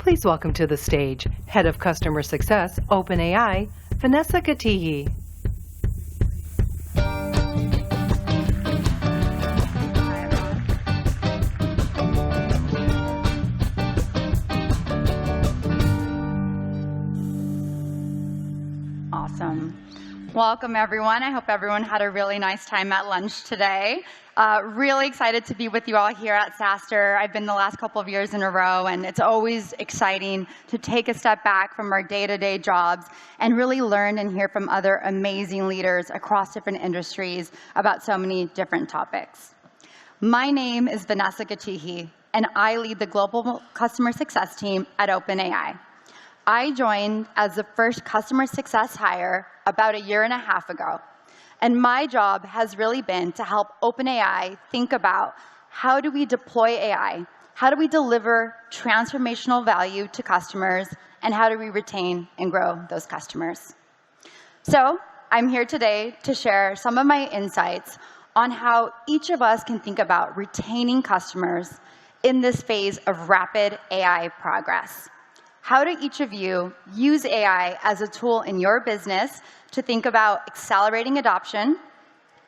Please welcome to the stage Head of Customer Success, OpenAI, Vanessa Katihi. Awesome. Welcome, everyone. I hope everyone had a really nice time at lunch today. Really excited to be with you all here at SaaStr. I've been the last couple of years in a row, and it's always exciting to take a step back from our day-to-day jobs and really learn and hear from other amazing leaders across different industries about so many different topics. My name is Vanessa Katihi, and I lead the global customer success team at OpenAI. I joined as the first customer success hire about 1.5 years ago. And my job has really been to help OpenAI think about how do we deploy AI, how do we deliver transformational value to customers, and how do we retain and grow those customers. So I'm here today to share some of my insights on how each of us can think about retaining customers in this phase of rapid AI progress. How do each of you use AI as a tool in your business to think about accelerating adoption,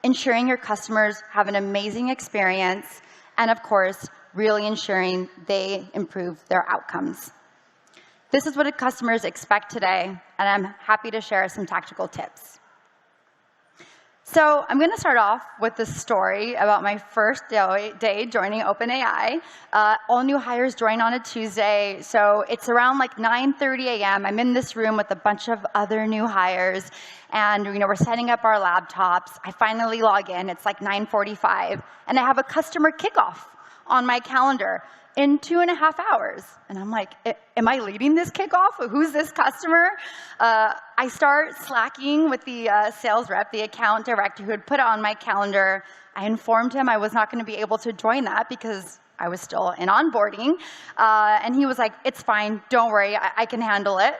ensuring your customers have an amazing experience, and of course, really ensuring they improve their outcomes? This is what customers expect today, and I'm happy to share some tactical tips. So I'm going to start off with the story about my first day joining OpenAI. All new hires join on a Tuesday, so it's around like 9:30 a.m. I'm in this room with a bunch of other new hires, and we're setting up our laptops. I finally log in. It's like 9:45, and I have a customer kickoff on my calendar in 2.5 hours. And I'm like, am I leading this kickoff? Who's this customer? I start slacking with the sales rep, the account director who had put it on my calendar. I informed him I was not going to be able to join that because I was still in onboarding. And he was like, it's fine, don't worry, I can handle it.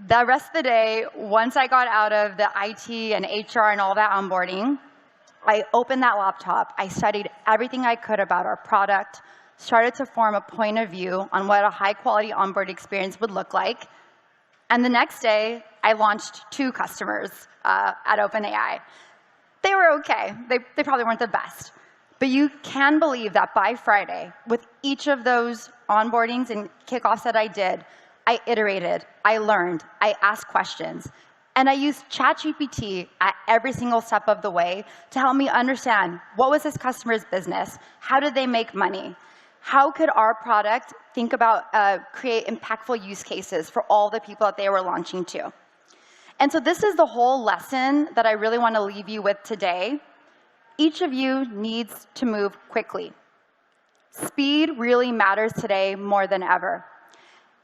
The rest of the day, once I got out of the IT and HR and all that onboarding, I opened that laptop. I studied everything I could about our product, started to form a point of view on what a high-quality onboard experience would look like. And the next day, I launched 2 customers at OpenAI. They were okay. They probably weren't the best. But you can believe that by Friday, with each of those onboardings and kickoffs that I did, I iterated, I learned, I asked questions. And I used ChatGPT at every single step of the way to help me understand what was this customer's business, how did they make money, how could our product think about create impactful use cases for all the people that they were launching to. And so this is the whole lesson that I really want to leave you with today. Each of you needs to move quickly. Speed really matters today more than ever.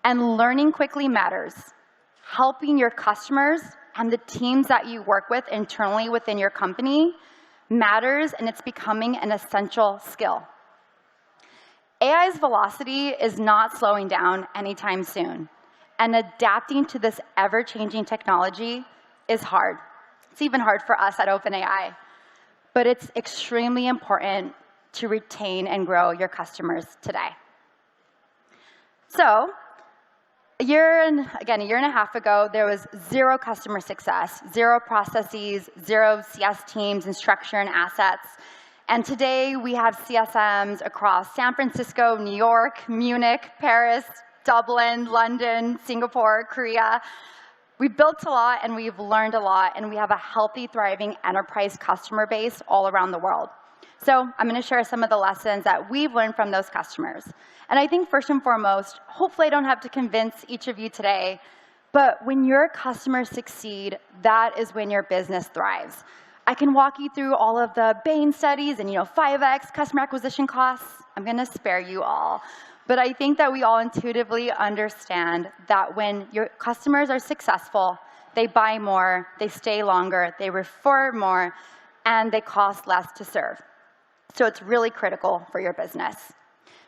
And learning quickly matters. Helping your customers and the teams that you work with internally within your company matters, and it's becoming an essential skill. AI's velocity is not slowing down anytime soon, and adapting to this ever-changing technology is hard. It's even hard for us at OpenAI, but it's extremely important to retain and grow your customers today. So, a year and a half ago, there was 0 customer success, 0 processes, 0 CS teams and structure and assets. And today, we have CSMs across San Francisco, New York, Munich, Paris, Dublin, London, Singapore, Korea. We've built a lot, and we've learned a lot, and we have a healthy, thriving enterprise customer base all around the world. So I'm going to share some of the lessons that we've learned from those customers. And I think first and foremost, hopefully I don't have to convince each of you today, but when your customers succeed, that is when your business thrives. I can walk you through all of the Bain studies and 5x customer acquisition costs. I'm going to spare you all. But I think that we all intuitively understand that when your customers are successful, they buy more, they stay longer, they refer more, and they cost less to serve. So it's really critical for your business.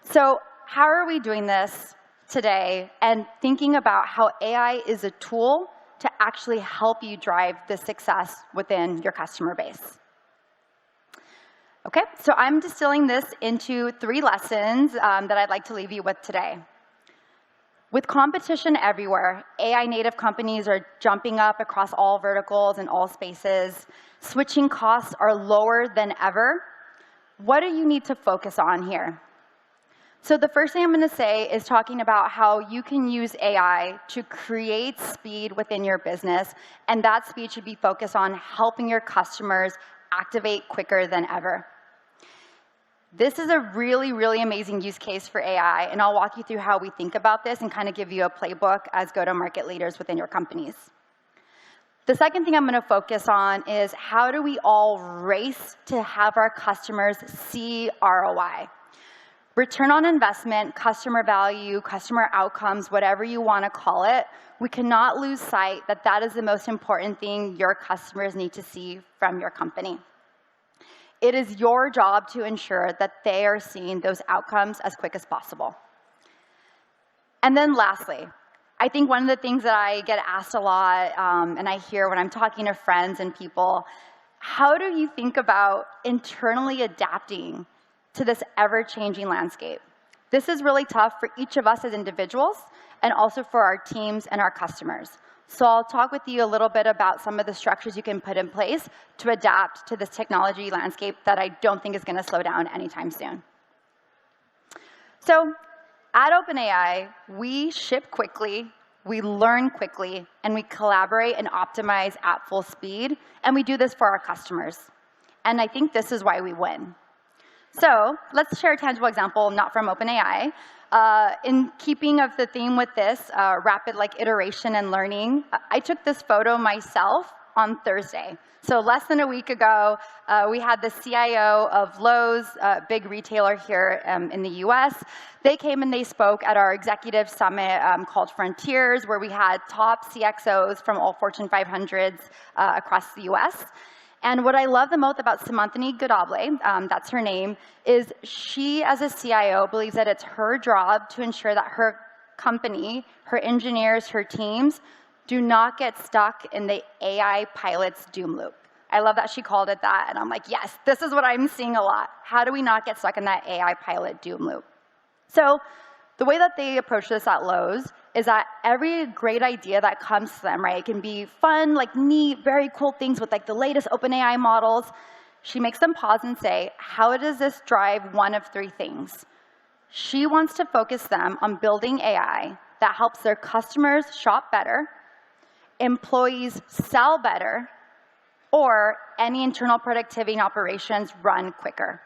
So how are we doing this today and thinking about how AI is a tool to actually help you drive the success within your customer base? Okay, so I'm distilling this into 3 lessons that I'd like to leave you with today. With competition everywhere, AI native companies are jumping up across all verticals and all spaces. Switching costs are lower than ever. What do you need to focus on here? So the first thing I'm going to say is talking about how you can use AI to create speed within your business, and that speed should be focused on helping your customers activate quicker than ever. This is a really, really amazing use case for AI, and I'll walk you through how we think about this and kind of give you a playbook as go-to-market leaders within your companies. The second thing I'm going to focus on is how do we all race to have our customers see ROI? Return on investment, customer value, customer outcomes, whatever you want to call it, we cannot lose sight that that is the most important thing your customers need to see from your company. It is your job to ensure that they are seeing those outcomes as quick as possible. And then lastly, I think one of the things that I get asked a lot, and I hear when I'm talking to friends and people, how do you think about internally adapting to this ever-changing landscape? This is really tough for each of us as individuals and also for our teams and our customers. So I'll talk with you a little bit about some of the structures you can put in place to adapt to this technology landscape that I don't think is going to slow down anytime soon. So at OpenAI, we ship quickly, we learn quickly, and we collaborate and optimize at full speed, and we do this for our customers. And I think this is why we win. So let's share a tangible example, not from OpenAI. In keeping of the theme with this, rapid iteration and learning, I took this photo myself on Thursday. So less than a week ago, we had the CIO of Lowe's, a big retailer here in the US. They came and they spoke at our executive summit called Frontiers, where we had top CXOs from all Fortune 500s across the US. And what I love the most about Semanthony Godable, that's her name, is she, as a CIO, believes that it's her job to ensure that her company, her engineers, her teams, do not get stuck in the AI pilot's doom loop. I love that she called it that, and I'm like, yes, this is what I'm seeing a lot. How do we not get stuck in that AI pilot doom loop? So the way that they approach this at Lowe's is that every great idea that comes to them, right, it can be fun, neat, very cool things with the latest OpenAI models. She makes them pause and say, how does this drive one of three things? She wants to focus them on building AI that helps their customers shop better, employees sell better, or any internal productivity and operations run quicker.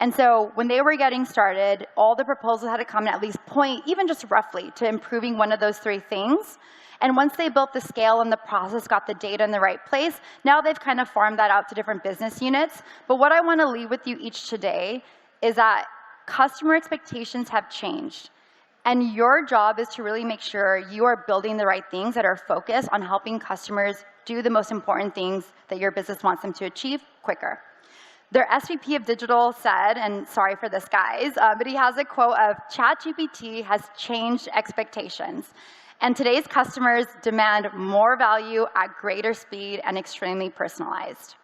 And so when they were getting started, all the proposals had to come and at least point, even just roughly, to improving one of those three things. And once they built the scale and the process, got the data in the right place, now they've kind of farmed that out to different business units. But what I want to leave with you each today is that customer expectations have changed. And your job is to really make sure you are building the right things that are focused on helping customers do the most important things that your business wants them to achieve quicker. Their SVP of digital said, and sorry for this, guys, but he has a quote of, ChatGPT has changed expectations. And today's customers demand more value at greater speed and extremely personalized.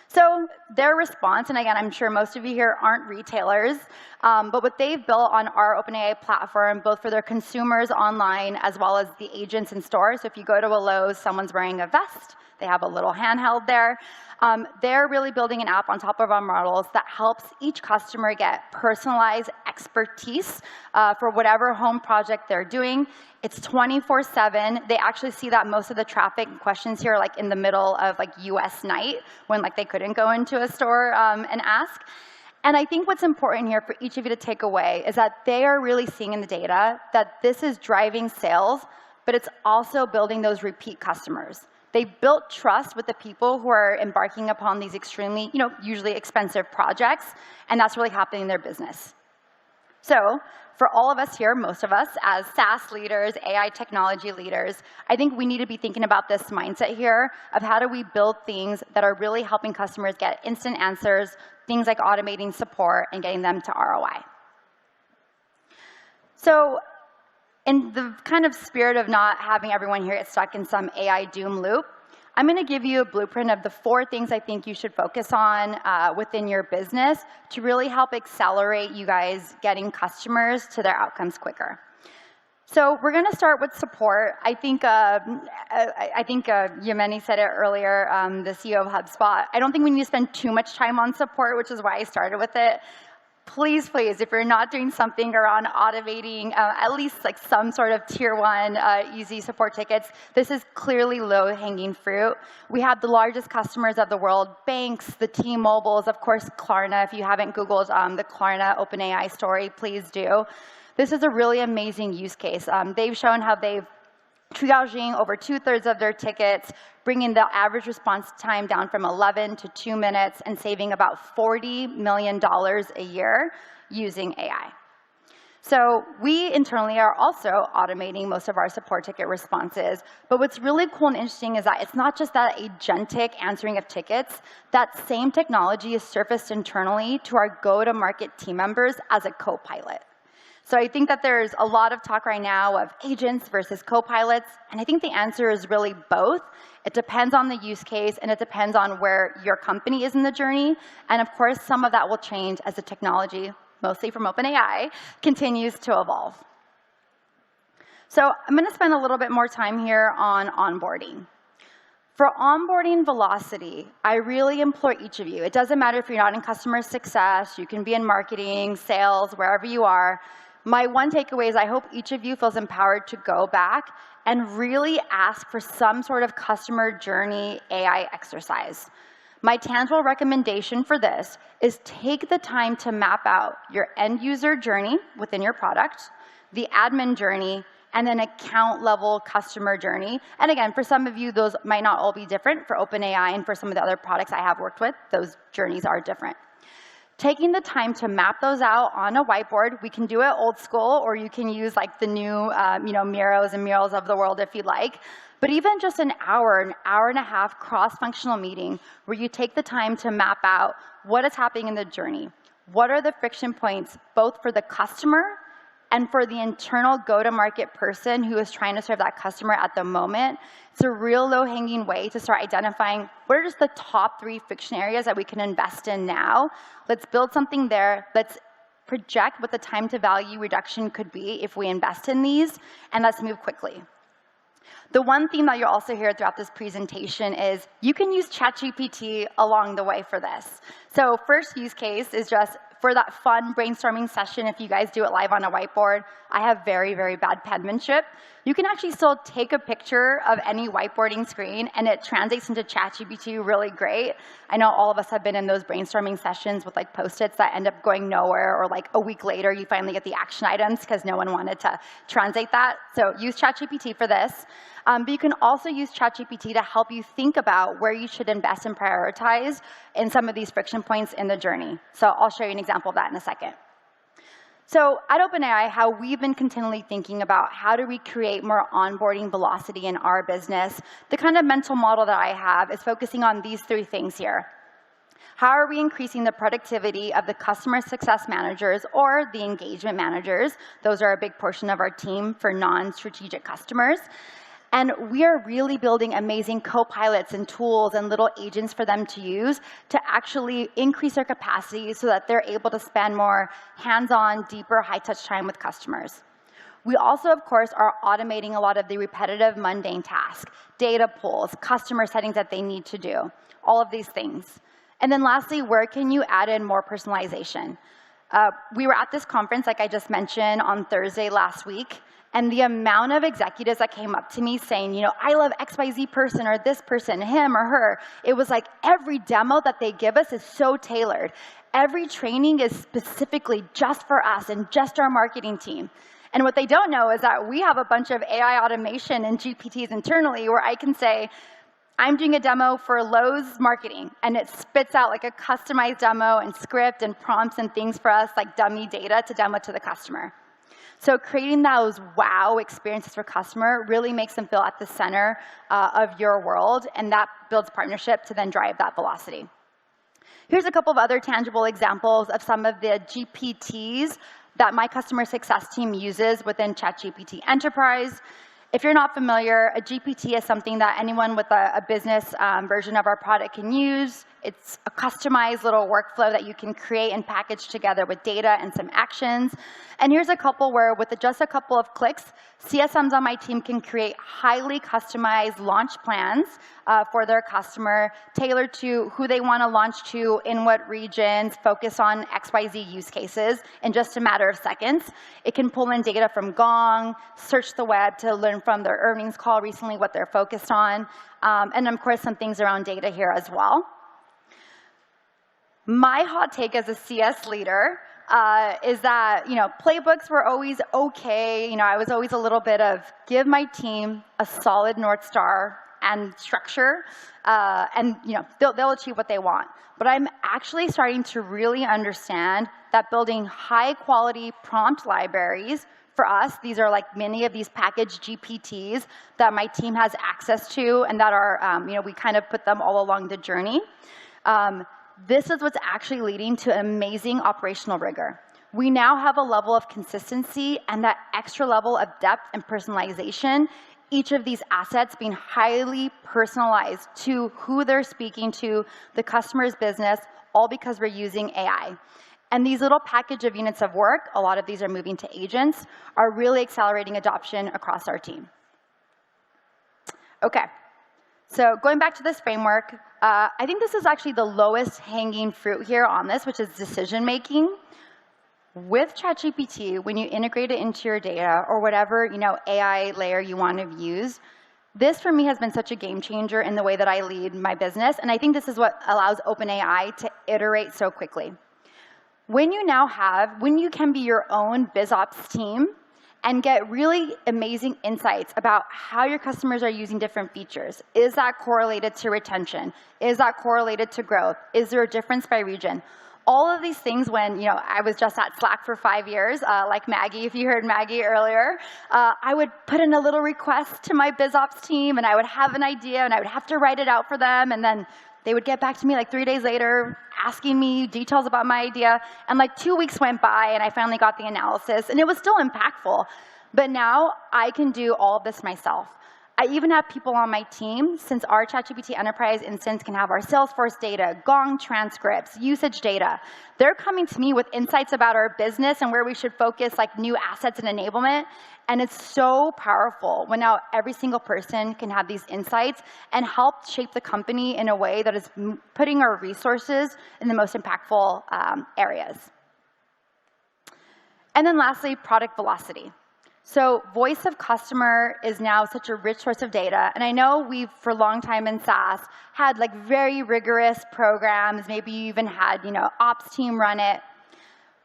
So their response, and again, I'm sure most of you here aren't retailers, but what they've built on our OpenAI platform, both for their consumers online as well as the agents in stores. So if you go to a Lowe's, someone's wearing a vest, they have a little handheld there. They're really building an app on top of our models that helps each customer get personalized expertise for whatever home project they're doing. It's 24/7. They actually see that most of the traffic and questions here are in the middle of US night when they couldn't go into a store and ask. And I think what's important here for each of you to take away is that they are really seeing in the data that this is driving sales, but it's also building those repeat customers. They built trust with the people who are embarking upon these extremely, usually expensive projects, and that's really happening in their business. So for all of us here, most of us, as SaaS leaders, AI technology leaders, I think we need to be thinking about this mindset here of how do we build things that are really helping customers get instant answers, things like automating support and getting them to ROI. So in the kind of spirit of not having everyone here get stuck in some AI doom loop, I'm going to give you a blueprint of the 4 things I think you should focus on within your business to really help accelerate you guys getting customers to their outcomes quicker. So we're going to start with support. I think Yemeni said it earlier, the CEO of HubSpot. I don't think we need to spend too much time on support, which is why I started with it. Please, please, if you're not doing something around automating at least like some sort of tier 1 easy support tickets, this is clearly low-hanging fruit. We have the largest customers of the world, banks, the T-Mobiles, of course, Klarna. If you haven't Googled the Klarna OpenAI story, please do. This is a really amazing use case. They've shown how they've triaging over 2/3 of their tickets, bringing the average response time down from 11 to 2 minutes, and saving about $40 million a year using AI. So we internally are also automating most of our support ticket responses. But what's really cool and interesting is that it's not just that agentic answering of tickets. That same technology is surfaced internally to our go-to-market team members as a co-pilot. So I think that there's a lot of talk right now of agents versus co-pilots, and I think the answer is really both. It depends on the use case, and it depends on where your company is in the journey. And of course, some of that will change as the technology, mostly from OpenAI, continues to evolve. So I'm going to spend a little bit more time here on onboarding. For onboarding velocity, I really implore each of you, it doesn't matter if you're not in customer success, you can be in marketing, sales, wherever you are. My one takeaway is I hope each of you feels empowered to go back and really ask for some sort of customer journey AI exercise. My tangible recommendation for this is take the time to map out your end user journey within your product, the admin journey, and then account level customer journey. And again, for some of you, those might not all be different. For OpenAI and for some of the other products I have worked with, those journeys are different. Taking the time to map those out on a whiteboard, we can do it old school, or you can use like the new Miros and Murals of the world if you'd like. But even just an hour and a half cross-functional meeting where you take the time to map out what is happening in the journey. What are the friction points, both for the customer and for the internal go-to-market person who is trying to serve that customer at the moment? It's a real low-hanging way to start identifying what are just the top 3 friction areas that we can invest in now. Let's build something there. Let's project what the time to value reduction could be if we invest in these, and let's move quickly. The one theme that you'll also hear throughout this presentation is you can use ChatGPT along the way for this. So first use case is just for that fun brainstorming session. If you guys do it live on a whiteboard, I have very, very bad penmanship. You can actually still take a picture of any whiteboarding screen, and it translates into ChatGPT really great. I know all of us have been in those brainstorming sessions with like Post-its that end up going nowhere, or like a week later, you finally get the action items because no one wanted to translate that. So use ChatGPT for this. But you can also use ChatGPT to help you think about where you should invest and prioritize in some of these friction points in the journey. So I'll show you an example of that in a second. So at OpenAI, how we've been continually thinking about how do we create more onboarding velocity in our business, the kind of mental model that I have is focusing on these 3 things here. How are we increasing the productivity of the customer success managers or the engagement managers? Those are a big portion of our team for non-strategic customers. And we are really building amazing co-pilots and tools and little agents for them to use to actually increase their capacity so that they're able to spend more hands-on, deeper, high-touch time with customers. We also, of course, are automating a lot of the repetitive, mundane tasks, data pulls, customer settings that they need to do, all of these things. And then lastly, where can you add in more personalization? We were at this conference, like I just mentioned, on Thursday last week. And the amount of executives that came up to me saying, you know, I love XYZ person or this person, him or her. It was like every demo that they give us is so tailored. Every training is specifically just for us and just our marketing team. And what they don't know is that we have a bunch of AI automation and GPTs internally where I can say, I'm doing a demo for Lowe's marketing, and it spits out like a customized demo and script and prompts and things for us, like dummy data to demo to the customer. So creating those wow experiences for customer really makes them feel at the center of your world, and that builds partnership to then drive that velocity. Here's a couple of other tangible examples of some of the GPTs that my customer success team uses within ChatGPT Enterprise. If you're not familiar, a GPT is something that anyone with a business version of our product can use. It's a customized little workflow that you can create and package together with data and some actions. And here's a couple where, with just a couple of clicks, CSMs on my team can create highly customized launch plans for their customer, tailored to who they want to launch to, in what regions, focus on XYZ use cases in just a matter of seconds. It can pull in data from Gong, search the web to learn from their earnings call recently what they're focused on, and of course some things around data here as well. My hot take as a CS leader is that, playbooks were always okay. I was always a little bit of give my team a solid North Star and structure, and they'll achieve what they want. But I'm actually starting to really understand that building high-quality prompt libraries for us, these are like many of these packaged GPTs that my team has access to, and that are, we kind of put them all along the journey. This is what's actually leading to amazing operational rigor. We now have a level of consistency and that extra level of depth and personalization, each of these assets being highly personalized to who they're speaking to, the customer's business, all because we're using AI. And these little package of units of work, a lot of these are moving to agents, are really accelerating adoption across our team. Okay, so going back to this framework, I think this is actually the lowest hanging fruit here on this, which is decision making. With ChatGPT, when you integrate it into your data or whatever AI layer you want to use, this for me has been such a game changer in the way that I lead my business, and I think this is what allows OpenAI to iterate so quickly. When you can be your own BizOps team and get really amazing insights about how your customers are using different features. Is that correlated to retention? Is that correlated to growth? Is there a difference by region? All of these things, when I was just at Slack for 5 years, like Maggie, if you heard Maggie earlier, I would put in a little request to my BizOps team, and I would have an idea, and I would have to write it out for them, and then they would get back to me like 3 days later, asking me details about my idea, and like 2 weeks went by, and I finally got the analysis, and it was still impactful. But now I can do all of this myself. I even have people on my team, since our ChatGPT Enterprise instance can have our Salesforce data, Gong transcripts, usage data. They're coming to me with insights about our business and where we should focus, like new assets and enablement. And it's so powerful when now every single person can have these insights and help shape the company in a way that is putting our resources in the most impactful areas. And then lastly, product velocity. So voice of customer is now such a rich source of data. And I know we've, for a long time in SaaS, had like very rigorous programs. Maybe you even had, ops team run it.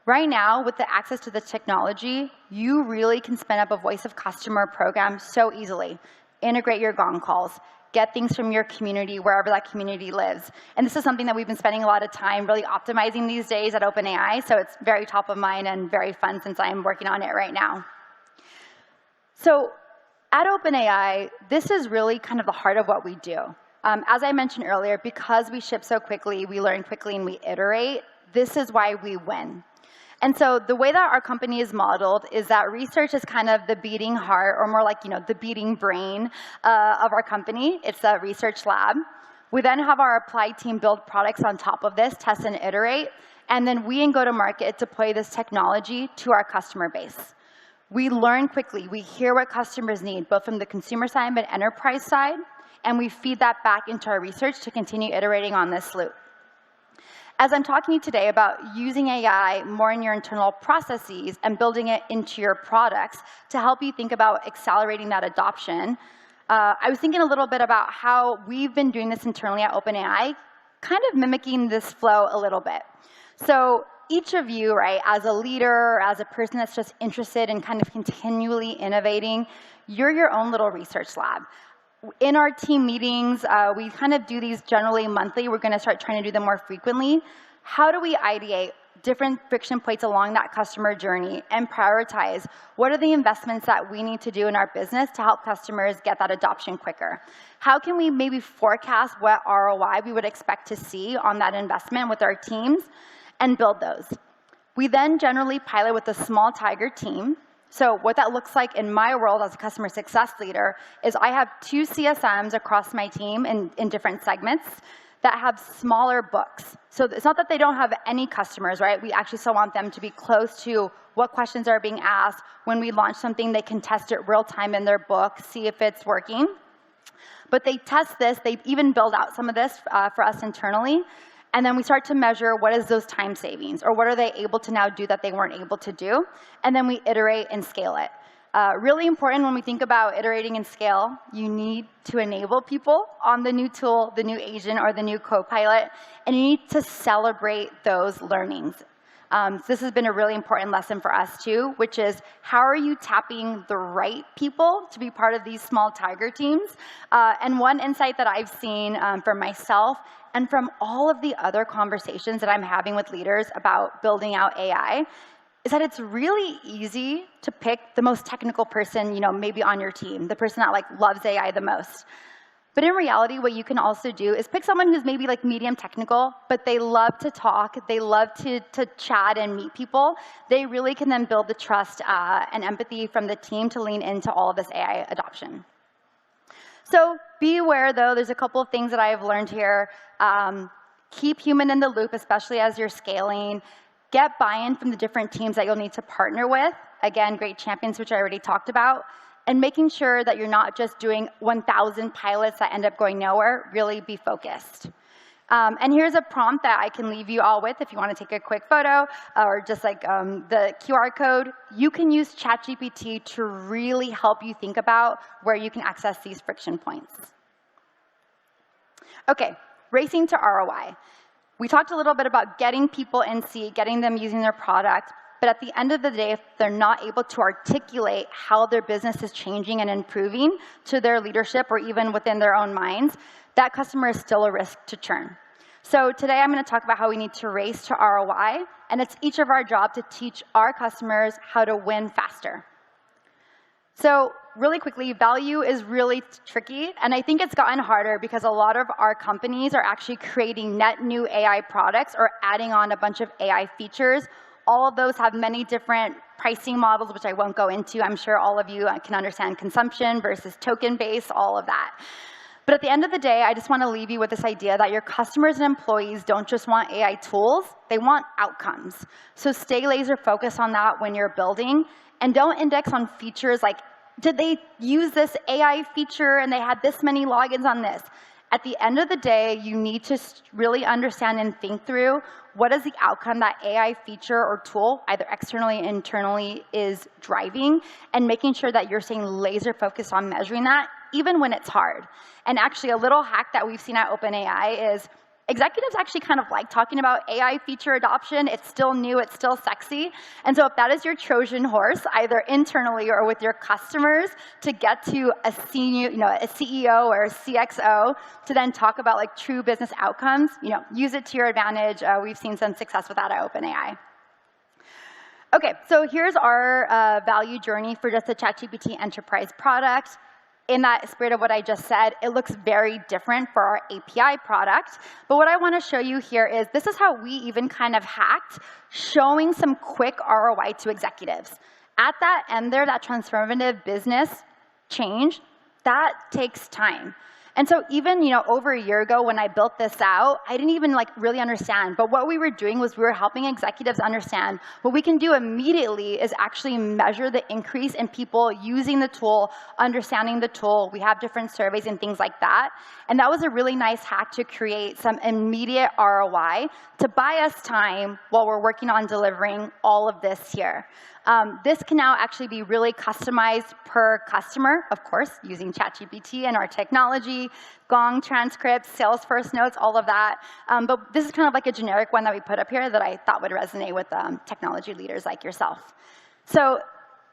Right now, with the access to the technology, you really can spin up a voice of customer program so easily. Integrate your Gong calls. Get things from your community, wherever that community lives. And this is something that we've been spending a lot of time really optimizing these days at OpenAI. So it's very top of mind and very fun since I'm working on it right now. So at OpenAI, this is really kind of the heart of what we do. As I mentioned earlier, because we ship so quickly, we learn quickly, and we iterate, this is why we win. And so the way that our company is modeled is that research is kind of the beating heart, or more like the beating brain of our company. It's a research lab. We then have our applied team build products on top of this, test and iterate, and then we in go-to-market deploy this technology to our customer base. We learn quickly. We hear what customers need, both from the consumer side but enterprise side, and we feed that back into our research to continue iterating on this loop. As I'm talking to you today about using AI more in your internal processes and building it into your products to help you think about accelerating that adoption, I was thinking a little bit about how we've been doing this internally at OpenAI, kind of mimicking this flow a little bit. So each of you, right, as a leader, as a person that's just interested in kind of continually innovating, you're your own little research lab. In our team meetings, we kind of do these generally monthly. We're going to start trying to do them more frequently. How do we ideate different friction points along that customer journey and prioritize what are the investments that we need to do in our business to help customers get that adoption quicker? How can we maybe forecast what ROI we would expect to see on that investment with our teams and build those? We then generally pilot with a small tiger team. So what that looks like in my world as a customer success leader is I have 2 CSMs across my team in different segments. that have smaller books. So it's not that they don't have any customers, right? We actually still want them to be close to what questions are being asked. When we launch something, they can test it real time in their book, see if it's working. But they test this, they even build out some of this for us internally, and then we start to measure what is those time savings, or what are they able to now do that they weren't able to do, and then we iterate and scale it. Really important when we think about iterating and scale, you need to enable people on the new tool, the new agent, or the new co-pilot, and you need to celebrate those learnings. So this has been a really important lesson for us too, which is how are you tapping the right people to be part of these small tiger teams? And one insight that I've seen for myself and from all of the other conversations that I'm having with leaders about building out AI is that it's really easy to pick the most technical person, maybe on your team, the person that loves AI the most. But in reality, what you can also do is pick someone who's maybe medium technical, but they love to talk, they love to chat and meet people. They really can then build the trust and empathy from the team to lean into all of this AI adoption. So be aware, though, there's a couple of things that I've learned here. Keep human in the loop, especially as you're scaling. Get buy-in from the different teams that you'll need to partner with. Again, great champions, which I already talked about. And making sure that you're not just doing 1,000 pilots that end up going nowhere. Really be focused. And here's a prompt that I can leave you all with if you want to take a quick photo, or just the QR code. You can use ChatGPT to really help you think about where you can access these friction points. OK, racing to ROI. We talked a little bit about getting people in seat, getting them using their product. But at the end of the day, if they're not able to articulate how their business is changing and improving to their leadership or even within their own minds, that customer is still a risk to churn. So today I'm going to talk about how we need to race to ROI, and it's each of our job to teach our customers how to win faster. So really quickly, value is really tricky, and I think it's gotten harder because a lot of our companies are actually creating net new AI products or adding on a bunch of AI features. All of those have many different pricing models, which I won't go into. I'm sure all of you can understand consumption versus token-based, all of that. But at the end of the day, I just want to leave you with this idea that your customers and employees don't just want AI tools, they want outcomes. So stay laser focused on that when you're building, and don't index on features like, did they use this AI feature and they had this many logins on this? At the end of the day, you need to really understand and think through what is the outcome that AI feature or tool, either externally or internally, is driving, and making sure that you're staying laser focused on measuring that, even when it's hard. And actually, a little hack that we've seen at OpenAI is executives actually kind of like talking about AI feature adoption. It's still new, it's still sexy. And so if that is your Trojan horse, either internally or with your customers, to get to a senior, a CEO or a CXO, to then talk about true business outcomes, use it to your advantage. We've seen some success with that at OpenAI. OK, so here's our value journey for just the ChatGPT Enterprise product. In that spirit of what I just said, it looks very different for our API product. But what I want to show you here is this is how we even kind of hacked, showing some quick ROI to executives. At that end there, that transformative business change, that takes time. And so even over a year ago when I built this out, I didn't even really understand. But what we were doing was we were helping executives understand what we can do immediately is actually measure the increase in people using the tool, understanding the tool. We have different surveys and things like that. And that was a really nice hack to create some immediate ROI to buy us time while we're working on delivering all of this here. This can now actually be really customized per customer, of course, using ChatGPT and our technology, Gong transcripts, Salesforce notes, all of that. But this is kind of like a generic one that we put up here that I thought would resonate with technology leaders like yourself. So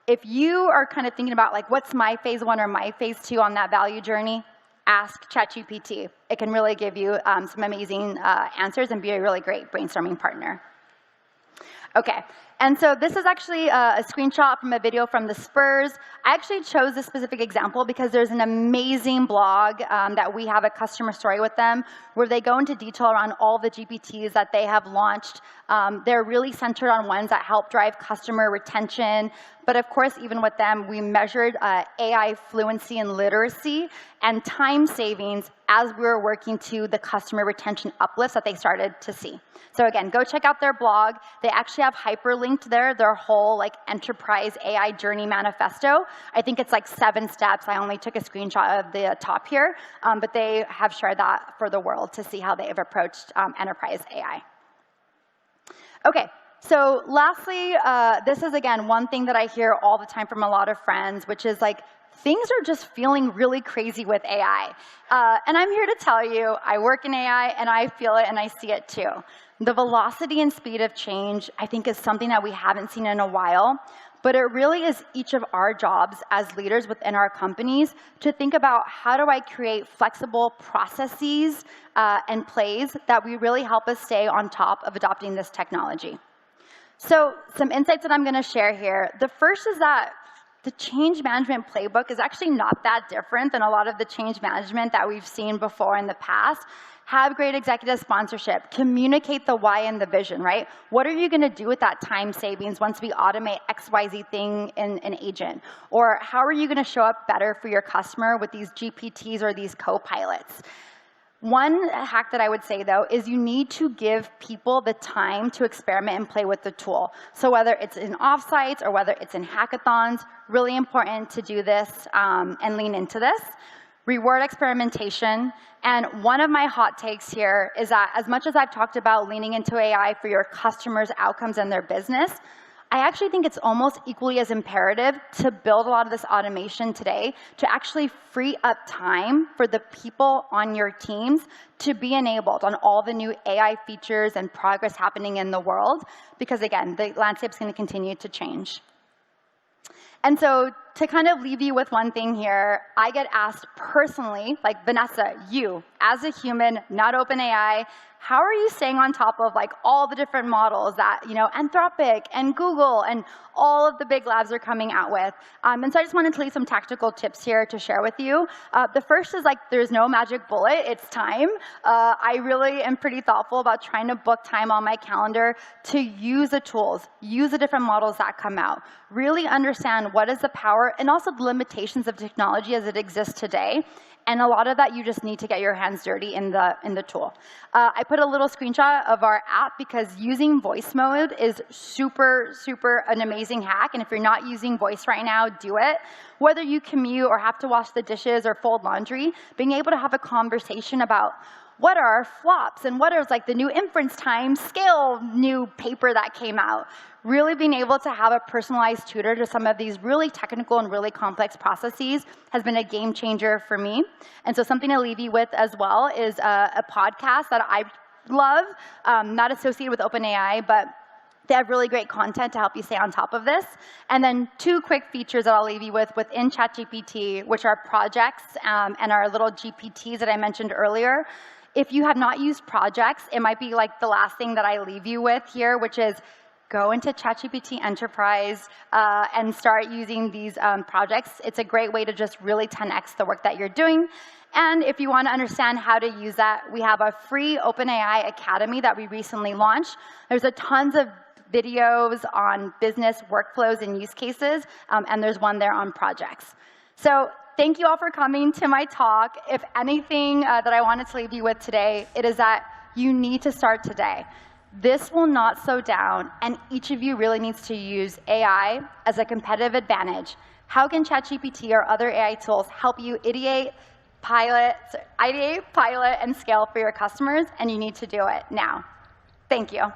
if you are kind of thinking about what's my phase 1 or my phase 2 on that value journey, ask ChatGPT. It can really give you some amazing answers and be a really great brainstorming partner. OK, And so this is actually a screenshot from a video from the Spurs. I actually chose this specific example because there's an amazing blog that we have a customer story with them where they go into detail around all the GPTs that they have launched. They're really centered on ones that help drive customer retention. But of course, even with them, we measured AI fluency and literacy and time savings as we were working to the customer retention uplifts that they started to see. So again, go check out their blog. They actually have hyperlinked there their whole enterprise AI journey manifesto. I think it's 7 steps. I only took a screenshot of the top here, but they have shared that for the world to see how they have approached enterprise AI. Okay. So lastly, this is, again, one thing that I hear all the time from a lot of friends, which is things are just feeling really crazy with AI. And I'm here to tell you, I work in AI, and I feel it, and I see it too. The velocity and speed of change, I think, is something that we haven't seen in a while. But it really is each of our jobs as leaders within our companies to think about how do I create flexible processes and plays that we really help us stay on top of adopting this technology. So some insights that I'm going to share here. The first is that the change management playbook is actually not that different than a lot of the change management that we've seen before in the past. Have great executive sponsorship. Communicate the why and the vision, right? What are you going to do with that time savings once we automate XYZ thing in an agent? Or how are you going to show up better for your customer with these GPTs or these co-pilots? One hack that I would say, though, is you need to give people the time to experiment and play with the tool. So whether it's in offsites or whether it's in hackathons, really important to do this and lean into this. Reward experimentation. And one of my hot takes here is that as much as I've talked about leaning into AI for your customers' outcomes and their business, I actually think it's almost equally as imperative to build a lot of this automation today to actually free up time for the people on your teams to be enabled on all the new AI features and progress happening in the world, because again, the landscape's going to continue to change. And so to kind of leave you with one thing here, I get asked personally, Vanessa, you, as a human, not OpenAI, how are you staying on top of all the different models that Anthropic and Google and all of the big labs are coming out with? And so I just wanted to leave some tactical tips here to share with you. The first is there's no magic bullet, it's time. I really am pretty thoughtful about trying to book time on my calendar to use the tools, use the different models that come out, really understand what is the power and also the limitations of technology as it exists today. And a lot of that, you just need to get your hands dirty in the tool. I put a little screenshot of our app because using voice mode is super, super an amazing hack. And if you're not using voice right now, do it. Whether you commute or have to wash the dishes or fold laundry, being able to have a conversation about what are our flops and what is the new inference time scale new paper that came out. Really being able to have a personalized tutor to some of these really technical and really complex processes has been a game changer for me. And so something to leave you with as well is a podcast that I love, not associated with OpenAI, but they have really great content to help you stay on top of this. And then 2 quick features that I'll leave you with within ChatGPT, which are projects and our little GPTs that I mentioned earlier. If you have not used projects, it might be the last thing that I leave you with here, which is go into ChatGPT Enterprise and start using these projects. It's a great way to just really 10x the work that you're doing. And if you want to understand how to use that, we have a free OpenAI Academy that we recently launched. There's a tons of videos on business workflows and use cases, and there's one there on projects. So thank you all for coming to my talk. If anything that I wanted to leave you with today, it is that you need to start today. This will not slow down, and each of you really needs to use AI as a competitive advantage. How can ChatGPT or other AI tools help you ideate, pilot, and scale for your customers? And you need to do it now. Thank you.